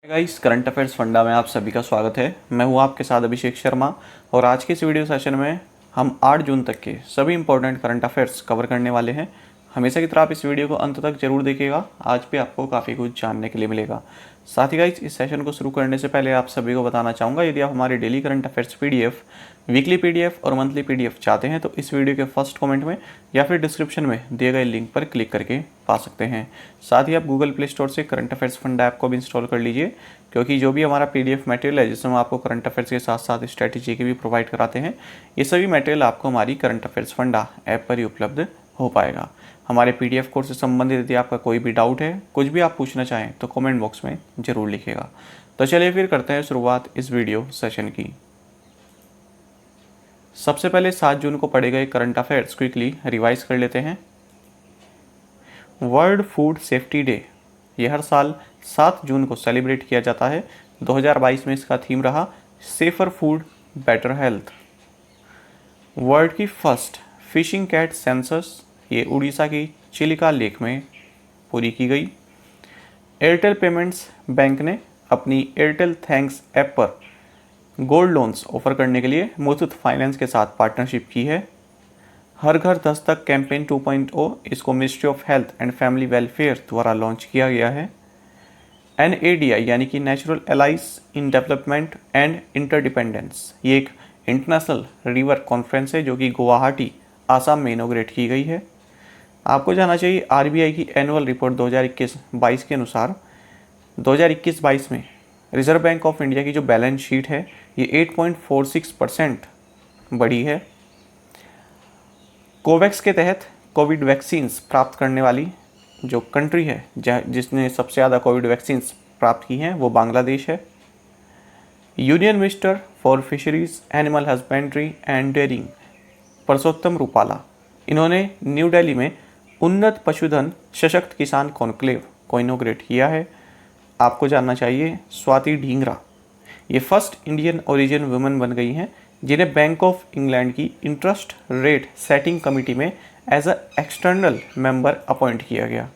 Guys, current affairs funda में आप सभी का स्वागत है। मैं हूं आपके साथ अभिषेक शर्मा और आज के इस वीडियो सेशन में हम 8 जून तक के सभी इंपॉर्टेंट करंट अफेयर्स कवर करने वाले हैं। हमेशा की तरह आप इस वीडियो को अंत तक जरूर देखिएगा, आज भी आपको काफ़ी कुछ जानने के लिए मिलेगा। साथ ही गाइस, इस सेशन को शुरू करने से पहले आप सभी को बताना चाहूँगा, यदि आप हमारे daily current affairs PDF, weekly PDF और मंथली पीडीएफ चाहते हैं तो इस वीडियो के फर्स्ट कमेंट में या फिर डिस्क्रिप्शन में दिए गए लिंक पर क्लिक करके पा सकते हैं। साथ ही आप गूगल प्ले स्टोर से करंट अफेयर्स फंडा ऐप को भी इंस्टॉल कर लीजिए, क्योंकि जो भी हमारा पीडीएफ मटेरियल है जिसमें हम आपको करंट अफेयर्स के साथ साथ स्ट्रैटेजी के भी प्रोवाइड कराते हैं, ये सभी मटेरियल आपको हमारी करंट अफेयर्स फंडा ऐप पर ही उपलब्ध हो पाएगा। हमारे पीडीएफ कोर्स से संबंधित यदि आपका कोई भी डाउट है, कुछ भी आप पूछना चाहें तो कमेंट बॉक्स में ज़रूर लिखिएगा। तो चलिए फिर करते हैं शुरुआत इस वीडियो सेशन की। सबसे पहले 7 जून को पढ़े गए करंट अफेयर्स क्विकली रिवाइज कर लेते हैं। वर्ल्ड फूड सेफ्टी डे ये हर साल 7 जून को सेलिब्रेट किया जाता है। 2022 में इसका थीम रहा safer food better health. World की फर्स्ट फिशिंग कैट सेंसस ये उड़ीसा की चिलिका लेक में पूरी की गई। एयरटेल पेमेंट्स बैंक ने अपनी एयरटेल थैंक्स ऐप पर गोल्ड लोन्स ऑफर करने के लिए मुथूट फाइनेंस के साथ पार्टनरशिप की है। हर घर दस्तक कैंपेन 2.0 इसको ministry of health and family welfare द्वारा लॉन्च किया गया है। NADI यानी कि natural allies in development and interdependence ये एक इंटरनेशनल रिवर कॉन्फ्रेंस है जो कि गुवाहाटी आसाम में इनोग्रेट की गई है। आपको जानना चाहिए RBI की एनुअल रिपोर्ट 2021-22 के अनुसार 2021-22 में रिजर्व बैंक ऑफ इंडिया की जो बैलेंस शीट है ये 8.46% बढ़ी है। कोवैक्स के तहत कोविड वैक्सीन्स प्राप्त करने वाली जो कंट्री है जिसने सबसे ज़्यादा कोविड वैक्सीन्स प्राप्त की हैं वो बांग्लादेश है। Union minister for fisheries, animal husbandry and dairying Parshottam Rupala इन्होंने न्यू दिल्ली में उन्नत पशुधन सशक्त किसान कॉन्क्लेव को इनोग्रेट किया है। आपको जानना चाहिए स्वाति ढींगरा ये फर्स्ट इंडियन ओरिजिन वुमेन बन गई हैं जिन्हें बैंक ऑफ इंग्लैंड की इंटरेस्ट रेट सेटिंग कमेटी में as a external member appoint किया गया।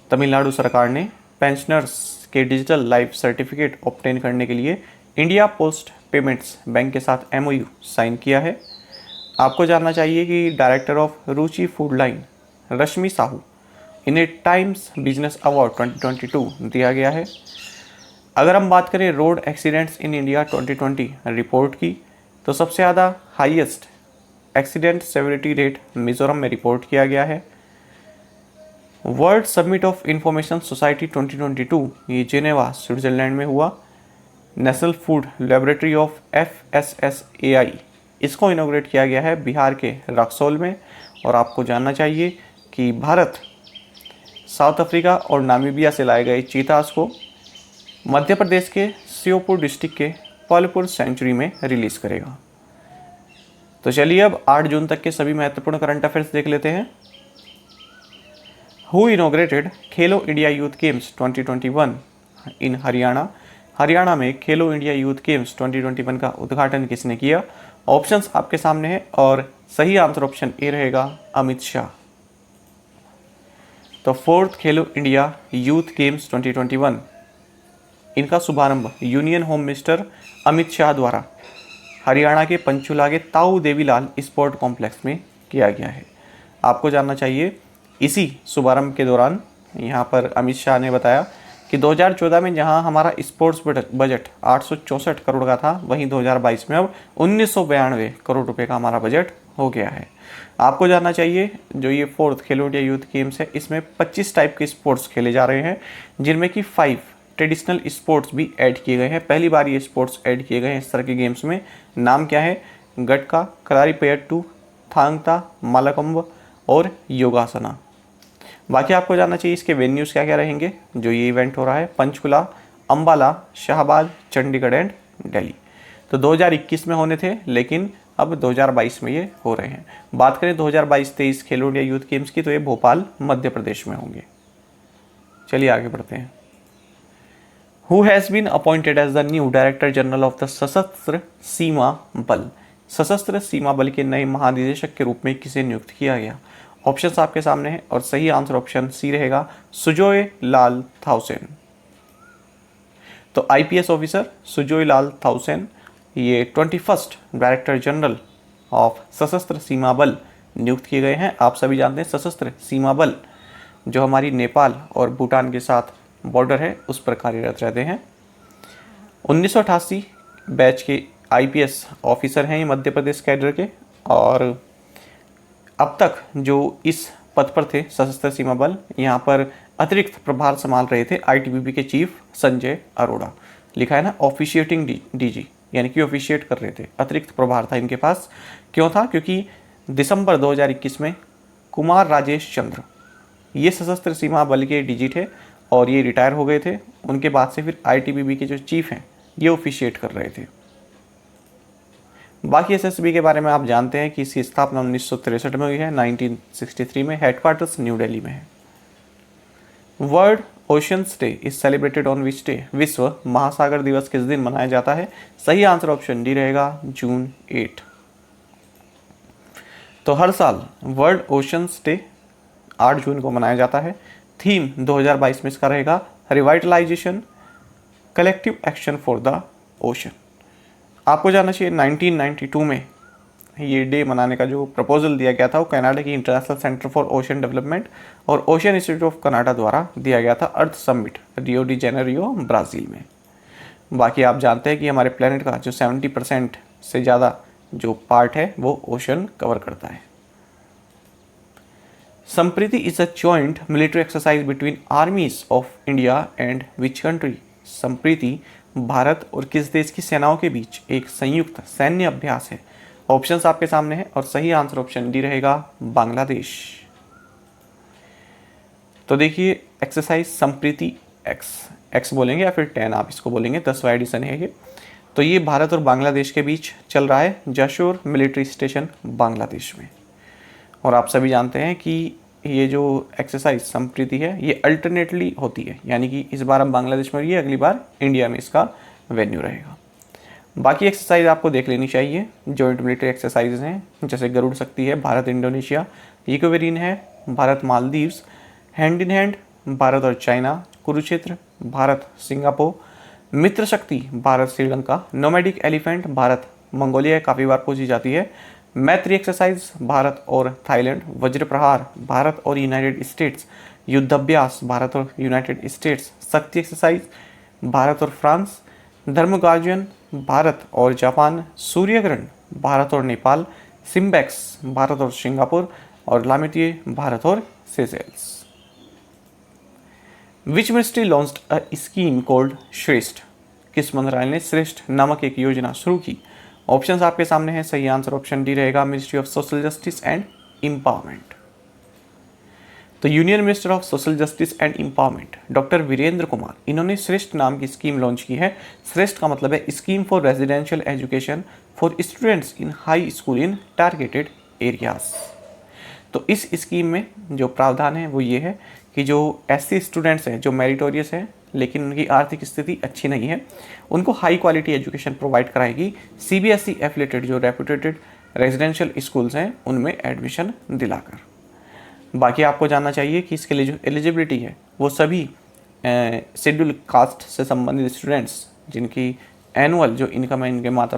तमिलनाडु सरकार ने पेंशनर्स के डिजिटल लाइफ सर्टिफिकेट ऑब्टेन करने के लिए इंडिया पोस्ट पेमेंट्स बैंक के साथ MOU साइन किया है। आपको जानना चाहिए कि director of Ruchi food line Rashmi Sahu इन्हें टाइम्स बिजनेस अवार्ड 2022 दिया गया है। अगर हम बात करें road accidents in India 2020 report की तो सबसे ज़्यादा highest accident severity rate Mizoram में रिपोर्ट किया गया है। World summit of information society 2022 ये जेनेवा स्विट्जरलैंड में हुआ। National food laboratory of FSSAI इसको इनोग्रेट किया गया है बिहार के रक्सौल में। और आपको जानना चाहिए कि भारत साउथ अफ्रीका और नामीबिया से लाए गए चीतास को मध्य प्रदेश के श्योपुर डिस्ट्रिक्ट के पलपुर सेंचुरी में रिलीज करेगा। तो चलिए अब 8 जून तक के सभी महत्वपूर्ण करंट अफेयर्स देख लेते हैं। Who inaugurated Khelo India youth games 2021 इन हरियाणा। हरियाणा में खेलो इंडिया यूथ गेम्स 2021 का उद्घाटन किसने किया? ऑप्शंस आपके सामने हैं और सही आंसर ऑप्शन ए रहेगा अमित शाह। तो फोर्थ खेलो इंडिया यूथ गेम्स 2021 इनका शुभारंभ union home minister Amit Shah द्वारा हरियाणा के पंचकुला के ताऊ देवीलाल स्पोर्ट कॉम्प्लेक्स में किया गया है। आपको जानना चाहिए इसी शुभारंभ के दौरान यहाँ पर अमित शाह ने बताया कि 2014 में जहाँ हमारा स्पोर्ट्स बजट 864 करोड़ का था, वहीं 2022 में अब 1992 करोड़ रुपए का हमारा बजट हो गया है। आपको जानना चाहिए जो ये फोर्थ खेलो इंडिया यूथ गेम्स है इसमें 25 टाइप के स्पोर्ट्स खेले जा रहे हैं, जिनमें कि 5 ट्रेडिशनल स्पोर्ट्स भी ऐड किए गए हैं। पहली बार ये स्पोर्ट्स ऐड किए गए हैं इस तरह के गेम्स में। नाम क्या है? गटका, कलारीपयट्टू, थांगता, मल्लखंब और योगासना। बाकी आपको जानना चाहिए इसके वेन्यूज़ क्या क्या रहेंगे जो ये इवेंट हो रहा है। पंचकुला, अम्बाला, शाहबाद, चंडीगढ़ एंड दिल्ली। तो 2021 में होने थे लेकिन अब 2022 में ये हो रहे हैं। बात करें 2022-23 खेलो इंडिया यूथ गेम्स की तो ये भोपाल मध्य प्रदेश में होंगे। चलिए आगे बढ़ते हैं। Who has been appointed as the new director general of the Sashastra Seema बल। सशस्त्र सीमा बल के नए महानिदेशक के रूप में किसे नियुक्त किया गया? ऑप्शंस आपके सामने हैं और सही आंसर ऑप्शन सी रहेगा सुजोय लाल थाउसेन। तो आईपीएस ऑफिसर सुजोय लाल थाउसेन, ये 21st डायरेक्टर जनरल ऑफ सशस्त्र सीमा बल नियुक्त किए गए हैं। आप सभी जानते हैं सशस्त्र सीमा बल जो हमारी नेपाल और भूटान के साथ बॉर्डर है उस पर कार्यरत रहते हैं। 1988 बैच के आईपीएस ऑफिसर हैं ये मध्य प्रदेश कैडर के, और अब तक जो इस पद पर थे सशस्त्र सीमा बल, यहाँ पर अतिरिक्त प्रभार संभाल रहे थे आईटीबीपी के चीफ संजय अरोड़ा। लिखा है ना ऑफिशिएटिंग डीजी, यानी कि ऑफिशिएट कर रहे थे, अतिरिक्त प्रभार था इनके पास। क्यों था? क्योंकि दिसंबर 2021 में कुमार राजेश चंद्र ये सशस्त्र सीमा बल के डीजी थे और ये रिटायर हो गए थे। उनके बाद से फिर आईटीबीपी के जो चीफ हैं ये ऑफिशिएट कर रहे थे। बाकी एसएसबी के बारे में आप जानते हैं कि इसकी स्थापना 1963 में हुई है, 1963 में। हेडक्वार्टर्स न्यू दिल्ली में है। World oceans day is celebrated on which day? विश्व महासागर दिवस किस दिन मनाया जाता है? सही आंसर ऑप्शन डी रहेगा, जून 8। तो हर साल वर्ल्ड ओशंस डे 8 जून को मनाया जाता है। थीम 2022 में इसका रहेगा revitalisation, collective action for the ocean. आपको जानना चाहिए 1992 में ये डे मनाने का जो प्रपोजल दिया गया था वो कनाडा की International Centre for Ocean Development और ओशन इंस्टीट्यूट ऑफ कनाडा द्वारा दिया गया था Earth Summit Rio de Janeiro Brazil में। बाकी आप जानते हैं कि हमारे प्लेनेट का जो 70% से ज़्यादा जो पार्ट है वो ओशन कवर करता है। Sampriti is a joint military exercise between आर्मीज of India and which country? Sampriti Bharat और किस देश की सेनाओं के बीच एक संयुक्त सैन्य अभ्यास है? ऑप्शंस आपके सामने है और सही आंसर ऑप्शन डी रहेगा, बांग्लादेश। तो देखिए एक्सरसाइज संप्रीति एक्स बोलेंगे या फिर 10 आप इसको बोलेंगे, 10वां एडिशन है ये। तो ये भारत और बांग्लादेश के बीच चल रहा है, जशोर मिलिट्री स्टेशन बांग्लादेश में। और आप सभी जानते हैं कि ये जो एक्सरसाइज संप्रीति है ये अल्टरनेटली होती है, यानी कि इस बार हम बांग्लादेश में रहिए, अगली बार इंडिया में इसका वेन्यू रहेगा। बाकी एक्सरसाइज आपको देख लेनी चाहिए, जॉइंट मिलिट्री एक्सरसाइज हैं, जैसे गरुड़ शक्ति है भारत इंडोनेशिया, इकोवेरिन है Bharat Maldives, hand in hand Bharat और चाइना, कुरुक्षेत्र भारत सिंगापुर, मित्र शक्ति Bharat Sri Lanka, nomadic elephant Bharat Mongolia काफ़ी बार पूछी जाती है, मैत्री एक्सरसाइज भारत और थाईलैंड, वज्र प्रहार भारत और यूनाइटेड स्टेट्स, युद्धाभ्यास भारत और यूनाइटेड स्टेट्स, शक्ति एक्सरसाइज भारत और फ्रांस, धर्म गार्जियन भारत और जापान, सूर्यग्रहण भारत और नेपाल, सिम्बैक्स भारत और सिंगापुर, और लामितिये भारत और Seychelles. Which ministry launched a scheme called श्रेष्ठ? किस मंत्रालय ने श्रेष्ठ नामक एक योजना शुरू की? ऑप्शंस आपके सामने हैं, सही आंसर ऑप्शन डी रहेगा, ministry of social justice and empowerment. तो union minister of social justice and empowerment doctor Virendra Kumar, इन्होंने श्रेष्ठ नाम की स्कीम लॉन्च की है। श्रेष्ठ का मतलब है scheme for residential education for students in high school in targeted areas. तो इस स्कीम में जो प्रावधान है वो ये है कि जो ऐसे स्टूडेंट्स हैं जो मेरिटोरियस हैं लेकिन उनकी आर्थिक स्थिति अच्छी नहीं है, उनको हाई क्वालिटी एजुकेशन प्रोवाइड कराएगी सीबीएसई एफिलेटेड जो रेपुटेटेड रेजिडेंशियल स्कूल्स हैं उनमें एडमिशन दिलाकर। बाकी आपको जानना चाहिए कि इसके लिए जो एलिजिबिलिटी है वो सभी शेड्यूल कास्ट से संबंधित स्टूडेंट्स जिनकी एनुअल जो इनकम है इनके माता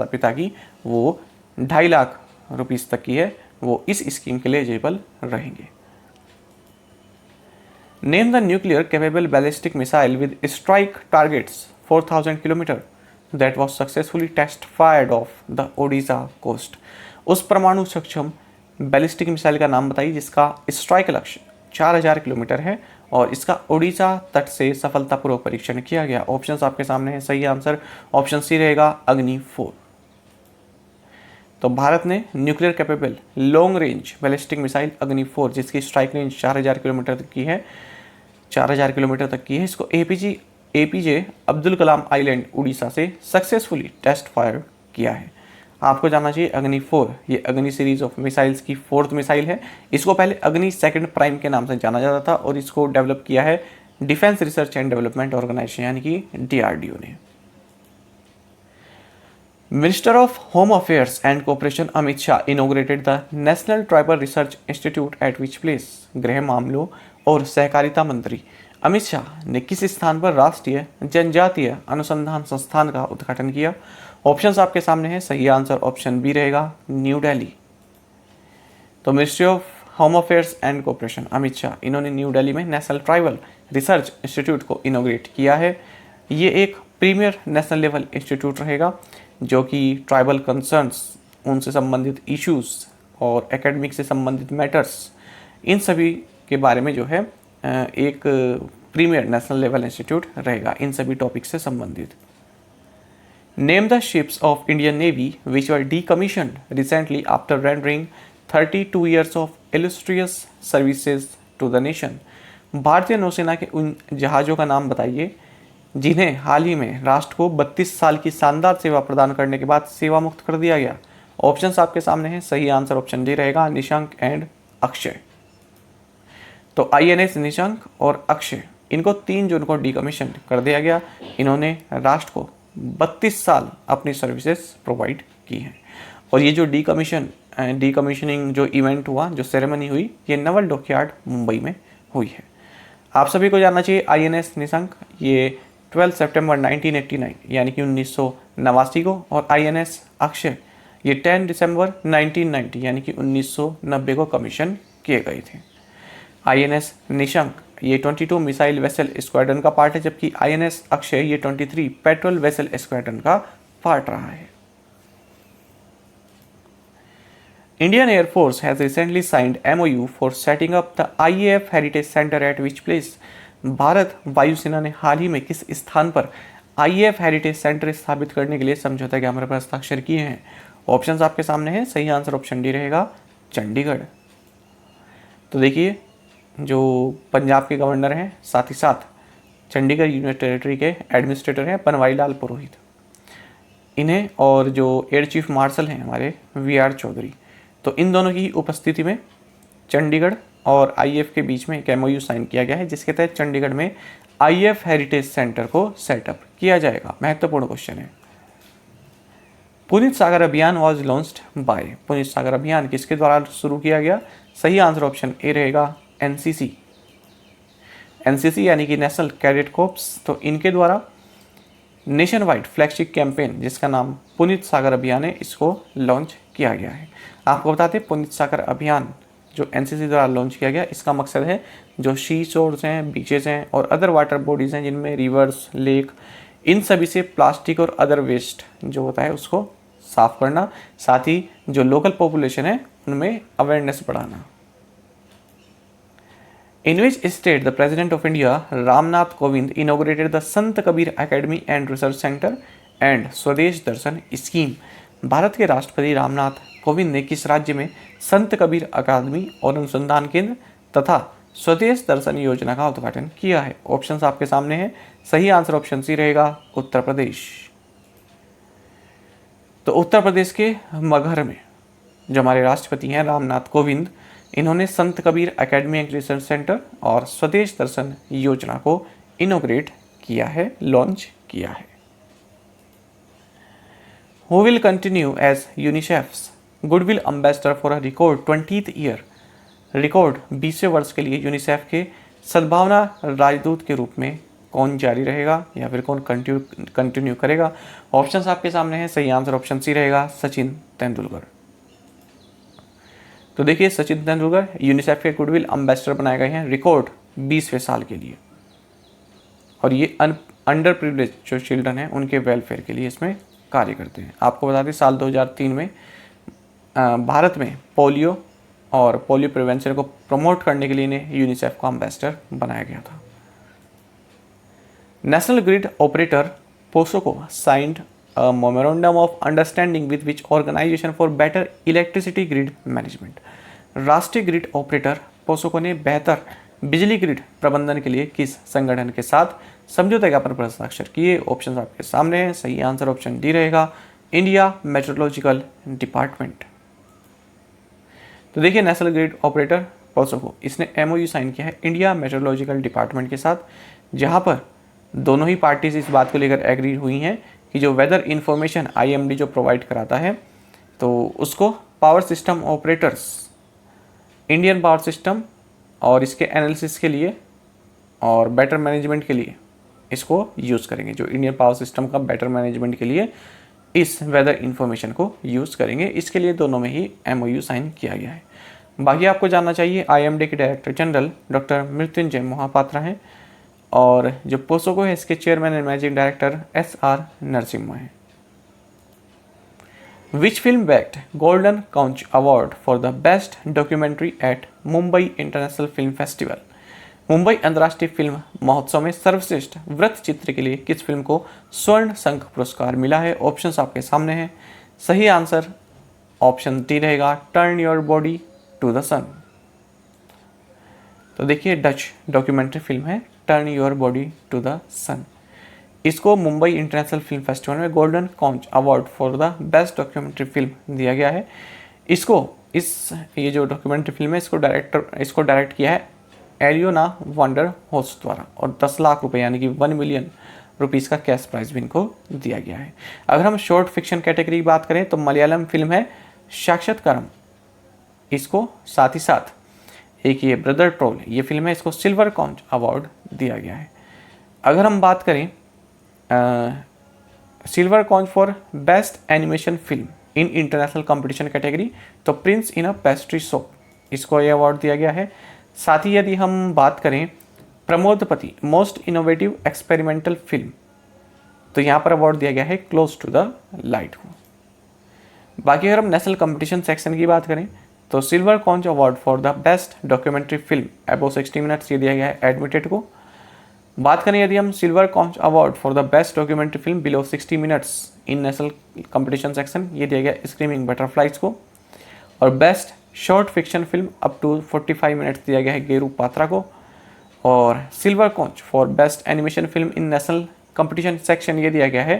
पिता की वो 2.5 लाख रुपीस तक की है, वो इस स्कीम के लिए एलिजिबल रहेंगे। Name the nuclear capable ballistic missile with strike targets 4000 kilometre that was successfully test fired off the Odisha coast. उस परमाणु सक्षम बैलिस्टिक मिसाइल का नाम बताइए जिसका स्ट्राइक लक्ष्य 4000 किलोमीटर है और इसका ओडिशा तट से सफलतापूर्वक परीक्षण किया गया। ऑप्शंस आपके सामने है, सही आंसर ऑप्शन सी रहेगा, अग्नि 4। तो भारत ने nuclear capable long range ballistic missile अग्नि 4 जिसकी स्ट्राइक रेंज 4000 किलोमीटर तक की है, 4000 किलोमीटर तक की है, इसको एपीजे अब्दुल कलाम आइलैंड उड़ीसा से सक्सेसफुली टेस्ट फायर किया है। आपको जानना चाहिए अग्नि 4 ये अग्नि सीरीज ऑफ मिसाइल्स की 4th मिसाइल है। इसको पहले अग्नि 2nd प्राइम के नाम से जाना जाता था और इसको डेवलप किया है defence research and development organisation यानी कि डीआरडीओ ने। Minister of home affairs and cooperation Amit Shah inaugurated the national tribal research institute at which place? गृह मामलों और सहकारिता मंत्री अमित शाह ने किस स्थान पर राष्ट्रीय जनजातीय अनुसंधान संस्थान का उद्घाटन किया? ऑप्शंस आपके सामने हैं, सही आंसर ऑप्शन बी रहेगा, न्यू दिल्ली। तो ministry of home affairs and cooperation, Amit Shah, इन्होंने न्यू दिल्ली में नेशनल ट्राइबल रिसर्च इंस्टीट्यूट को इनोग्रेट किया है। ये एक प्रीमियर नेशनल लेवल इंस्टीट्यूट रहेगा जो कि ट्राइबल कंसर्न्स, उनसे संबंधित इश्यूज और एकेडमिक से संबंधित मैटर्स, इन सभी के बारे में जो है एक प्रीमियर नेशनल लेवल इंस्टीट्यूट रहेगा इन सभी टॉपिक से संबंधित। Name the ships of Indian navy which were decommissioned recently after rendering 32 years of illustrious services to the nation. भारतीय नौसेना के उन जहाज़ों का नाम बताइए जिन्हें हाल ही में राष्ट्र को 32 साल की शानदार सेवा प्रदान करने के बाद सेवा मुक्त कर दिया गया। ऑप्शंस आपके सामने हैं, सही आंसर ऑप्शन डी रहेगा, निशंक एंड अक्षय। तो INS निशंक और अक्षय, इनको 3 जून को डीकमीशन कर दिया गया। इन्होंने राष्ट्र को 32 साल अपनी सर्विसेज प्रोवाइड की हैं। और ये जो डीकमीशनिंग जो इवेंट हुआ, जो सेरेमनी हुई, ये नवल डॉकयार्ड मुंबई में हुई है। आप सभी को जानना चाहिए INS निशंक ये 12 सितंबर 1989 यानी कि 1989 को, और INS अक्षय ये 10 दिसंबर 1990 यानी कि 1990 को कमीशन किए गए थे। INS निशंक ये 22 मिसाइल वेसल स्क्वाड्रन का पार्ट है, जबकि INS अक्षय ये 23 पेट्रोल वेसल स्क्वाड्रन का पार्ट रहा है। Indian Air Force has recently signed MOU for setting up the IAF Heritage Center at which place? Bharat वायुसेना ने हाल ही में किस स्थान पर IAF हेरिटेज सेंटर स्थापित करने के लिए समझौता ज्ञापन पर हस्ताक्षर किए हैं? ऑप्शंस आपके सामने हैं, सही आंसर ऑप्शन डी रहेगा, चंडीगढ़। तो देखिए, जो पंजाब के गवर्नर हैं, साथ ही साथ चंडीगढ़ यूनियन टेरिटरी के एडमिनिस्ट्रेटर हैं बनवारी लाल पुरोहित, इन्हें और जो एयर चीफ मार्शल हैं हमारे VR चौधरी, तो इन दोनों की उपस्थिति में चंडीगढ़ और IAF के बीच में एक MOU साइन किया गया है, जिसके तहत चंडीगढ़ में IAF हेरिटेज सेंटर को सेटअप किया जाएगा। महत्वपूर्ण क्वेश्चन है। पुनीत सागर अभियान वॉज लॉन्च्ड बाय, पुनीत सागर अभियान किसके द्वारा शुरू किया गया? सही आंसर ऑप्शन ए रहेगा, NCC यानी कि नेशनल कैडेट कॉर्प्स, तो इनके द्वारा नेशन वाइड फ्लैगशिप कैंपेन जिसका नाम पुनीत सागर अभियान है, इसको लॉन्च किया गया है। आपको बताते हैं, पुनीत सागर अभियान जो NCC द्वारा लॉन्च किया गया, इसका मकसद है जो सी शोर्स हैं, बीचेस हैं और अदर वाटर बॉडीज़ हैं जिनमें रिवर्स, लेक, इन सभी से प्लास्टिक और अदर वेस्ट जो होता है उसको साफ करना, साथ ही जो लोकल पॉपुलेशन है उनमें अवेयरनेस बढ़ाना। In which state the President of India, Ramnath Kovind, inaugurated the Sant Kabir Academy and Research Center and स्वदेश दर्शन स्कीम? भारत के राष्ट्रपति रामनाथ कोविंद ने किस राज्य में संत कबीर अकादमी और अनुसंधान केंद्र तथा स्वदेश दर्शन योजना का उद्घाटन किया है? ऑप्शंस आपके सामने हैं, सही आंसर ऑप्शन सी रहेगा, उत्तर प्रदेश। तो उत्तर प्रदेश के मगहर में जो हमारे राष्ट्रपति हैं रामनाथ कोविंद, इन्होंने संत Kabir academy and research centre और स्वदेश दर्शन योजना को इनोग्रेट किया है, लॉन्च किया है। Who will continue as UNICEF's Goodwill Ambassador for a record 20th year? Record 20वें वर्ष के लिए यूनिसेफ के सद्भावना राजदूत के रूप में कौन जारी रहेगा या फिर कौन कंटिन्यू करेगा? ऑप्शंस आपके सामने हैं, सही आंसर ऑप्शन सी रहेगा, सचिन तेंदुलकर। तो देखिए, सचिन तेंदुलकर यूनिसेफ के गुडविल एम्बेसडर बनाए गए हैं रिकॉर्ड 20वें साल के लिए, और ये अंडर प्रिविलेज जो चिल्ड्रन हैं उनके वेलफेयर के लिए इसमें कार्य करते हैं। आपको बता दें, साल 2003 में भारत में पोलियो और पोलियो प्रिवेंशन को प्रमोट करने के लिए इन्हें यूनिसेफ का एम्बेसडर बनाया गया था। National grid operator POSOCO signed a memorandum of understanding with which organization for better electricity grid management? राष्ट्रीय ग्रिड ऑपरेटर पोसोको ने बेहतर बिजली ग्रिड प्रबंधन के लिए किस संगठन के साथ समझौता ज्ञापन पर हस्ताक्षर किए? ऑप्शन आपके सामने हैं, सही आंसर ऑप्शन डी रहेगा, इंडिया मेट्रोलॉजिकल डिपार्टमेंट। तो देखिए, नेशनल ग्रिड ऑपरेटर पोसोको, इसने MOU साइन किया है इंडिया मेट्रोलॉजिकल डिपार्टमेंट के साथ, जहां पर दोनों ही पार्टीज इस बात को लेकर एग्री हुई हैं कि जो वेदर इंफॉर्मेशन IMD जो प्रोवाइड कराता है, तो उसको power system operators, Indian power system और इसके एनालिसिस के लिए और बेटर मैनेजमेंट के लिए इसको यूज़ करेंगे। जो इंडियन पावर सिस्टम का बेटर मैनेजमेंट के लिए इस वेदर इंफॉर्मेशन को यूज़ करेंगे। इसके लिए दोनों में ही MOU साइन किया गया है। बाकी आपको जानना चाहिए IMD के director general doctor Mrityunjay Mohapatra हैं और जो पोसोको है इसके chairman and managing director SR Narasimha हैं। Which film bagged Golden Conch Award for the Best Documentary at Mumbai International Film Festival? Mumbai अंतर्राष्ट्रीय फिल्म महोत्सव में सर्वश्रेष्ठ वृत्त चित्र के लिए किस फिल्म को स्वर्ण शंख पुरस्कार मिला है? ऑप्शंस आपके सामने हैं। सही आंसर ऑप्शन डी रहेगा, turn your body to the sun. तो देखिए डच डॉक्यूमेंट्री फिल्म है turn your body to the sun. इसको मुंबई इंटरनेशनल फिल्म फेस्टिवल में golden conch award for the best documentary film दिया गया है। ये जो डॉक्यूमेंट्री फिल्म है इसको डायरेक्ट किया है एलियोना वंडर होस्ट द्वारा और 10 लाख रुपए यानी कि 1 मिलियन रुपीस का कैश प्राइज भी इनको दिया गया है। अगर हम शॉर्ट फिक्शन कैटेगरी की बात करें तो मलयालम फिल्म है साक्षात्कारम, इसको साथ ही साथ एक ये ब्रदर ट्रोल ये फिल्म है, इसको सिल्वर कॉन्च अवार्ड दिया गया है। अगर हम बात करें silver conch for best animation film in international competition category तो प्रिंस इन अ पेस्ट्री शॉप, इसको ये अवार्ड दिया गया है। साथ ही यदि हम बात करें प्रमोदपति मोस्ट इनोवेटिव एक्सपेरिमेंटल फिल्म तो यहाँ पर अवार्ड दिया गया है क्लोज टू द लाइट को। बाकी अगर हम नेशनल कंपटीशन सेक्शन की बात करें तो silver conch award for the best documentary film above 60 minutes ये दिया गया है एडमिटेड को। बात करें यदि हम silver conch award for the best documentary film below 60 minutes in national competition section ये दिया गया स्क्रीमिंग बटरफ्लाइज को। और best short fiction film up to 45 minutes दिया गया है गेरू पात्रा को। और silver conch for best animation film in national competition section ये दिया गया है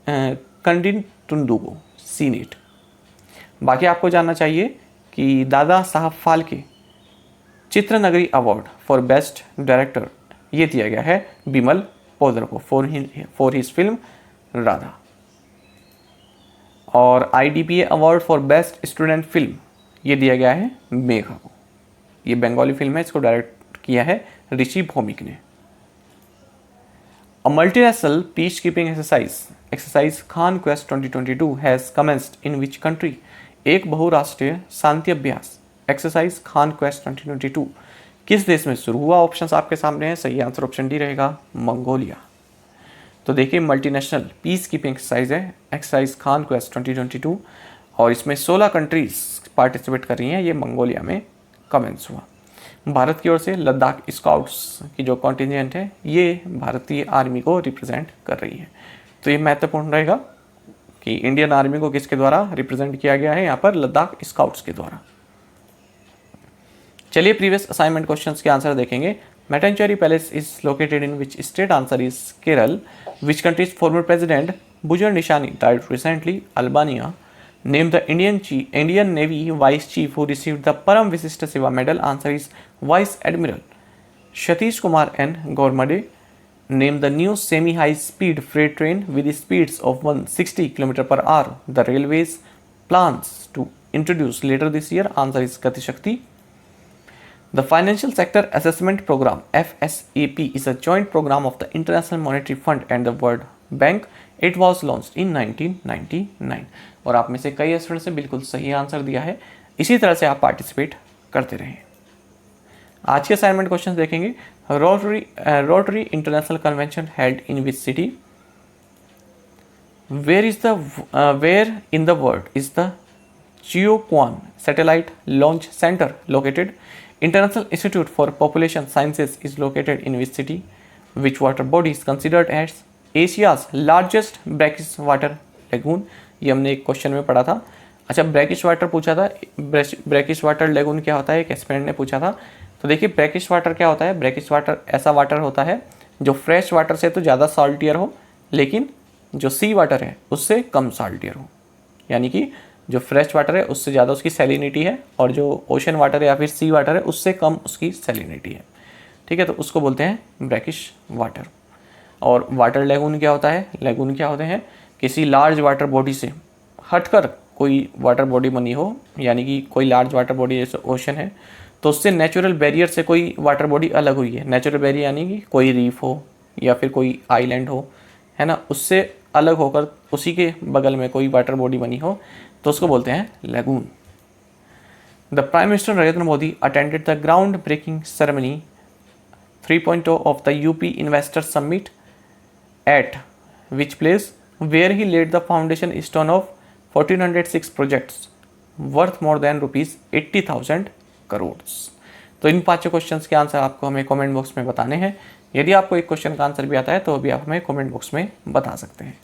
कंडिन टुंडुगो सीनेट। बाकी आपको जानना चाहिए कि Dada Saheb Phalke Chitranagari award for best director ये दिया गया है बिमल पोदर को फॉर हिज फिल्म राधा। और IDPA award for best student film ये दिया गया है मेघा को। ये बंगाली फिल्म है, इसको डायरेक्ट किया है ऋषि भौमिक ने। A multinational peacekeeping exercise Khan quest 2022 has commenced in which country? एक बहुराष्ट्रीय शांति अभ्यास एक्सरसाइज खान क्वेस्ट 2022 किस देश में शुरू हुआ? ऑप्शंस आपके सामने हैं। सही आंसर ऑप्शन डी रहेगा, मंगोलिया। तो देखिए मल्टीनेशनल पीस कीपिंग एक्सरसाइज है एक्सरसाइज खान क्वेस्ट 2022 और इसमें 16 कंट्रीज पार्टिसिपेट कर रही हैं। ये मंगोलिया में कमेंस हुआ। भारत की ओर से लद्दाख स्काउट्स की जो कॉन्टिजेंट है ये भारतीय आर्मी को रिप्रेजेंट कर रही है। तो ये महत्वपूर्ण रहेगा कि इंडियन आर्मी को किसके द्वारा रिप्रेजेंट किया गया है, यहाँ पर लद्दाख स्काउट्स के द्वारा। चलिए प्रीवियस असाइनमेंट क्वेश्चंस के आंसर देखेंगे। Mattancherry palace is located in which state? Answer is Kerala. Which countries former president Bujar Nishani died recently? Albania. Name the Indian navy vice chief who received the Param Vishisht Seva medal? Answer is vice admiral Satish Kumar N Ghormade. Name the new semi high speed freight train with speeds of 160 km/h the railways plans to introduce later this year? Answer is Gati Shakti. The Financial Sector Assessment Program (FSAP) is a joint program of the International Monetary Fund and the World Bank. It was launched in 1999. और आप में से कई students ने बिल्कुल सही answer दिया है। इसी तरह से आप पार्टिसिपेट करते रहें। आज के असाइनमेंट क्वेश्चन देखेंगे। Rotary international convention held in which city? Where in the world is the Jiuquan Satellite Launch Center located? International Institute for Population Sciences is located in which city? Which water body is considered as Asia's largest brackish water lagoon? ये हमने एक question में पढ़ा था। अच्छा, brackish water पूछा था। Brackish water lagoon क्या होता है, एक एस्पिरेंट ने पूछा था। तो देखिए ब्रैकिश वाटर क्या होता है। ब्रैकिश वाटर ऐसा वाटर होता है जो फ्रेश वाटर से तो ज़्यादा सॉल्टियर हो, लेकिन जो सी वाटर है उससे कम सॉल्टियर हो। यानी कि जो फ्रेश वाटर है उससे ज़्यादा उसकी सैलिनिटी है और जो ओशन वाटर है या फिर सी वाटर है उससे कम उसकी सैलिनिटी है। ठीक है, तो उसको बोलते हैं ब्रैकिश वाटर। और वाटर लेगून क्या होता है? लेगून क्या होते हैं? किसी लार्ज वाटर बॉडी से हटकर कोई वाटर बॉडी बनी हो, यानी कि कोई लार्ज वाटर बॉडी जैसे ओशन है तो उससे नेचुरल बैरियर से कोई वाटर बॉडी अलग हुई है। नेचुरल बैरियर यानी कि कोई रीफ हो या फिर कोई आइलैंड हो, है ना, उससे अलग होकर उसी के बगल में कोई वाटर बॉडी बनी हो तो उसको बोलते हैं lagoon. The prime minister Narendra Modi attended the ground breaking ceremony 3.0 of the UP Investor Summit at which place where he laid the foundation stone of 1406 projects worth more than rupees 80,000 crores। तो इन पांचों questions के answer आपको हमें comment box में बताने हैं। यदि आपको एक क्वेश्चन का आंसर भी आता है तो भी आप हमें कमेंट बॉक्स में बता सकते हैं।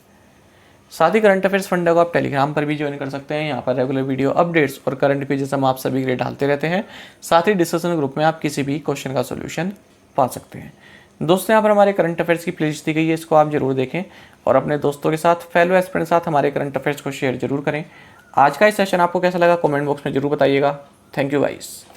साथ ही करंट अफेयर्स फंडा को आप टेलीग्राम पर भी ज्वाइन कर सकते हैं। यहाँ पर रेगुलर वीडियो अपडेट्स और करंट पेजेस हम आप सभी के लिए डालते रहते हैं। साथ ही डिस्कशन ग्रुप में आप किसी भी क्वेश्चन का सोल्यूशन पा सकते हैं। दोस्तों, यहाँ पर हमारे करंट अफेयर्स की प्लेलिस्ट दी गई है, इसको आप जरूर देखें और अपने दोस्तों के साथ, फेलो एस्पिरेंट के साथ हमारे करंट अफेयर्स को शेयर जरूर करें। आज का इस सेशन आपको कैसा लगा कमेंट बॉक्स में जरूर बताइएगा। Thank you guys.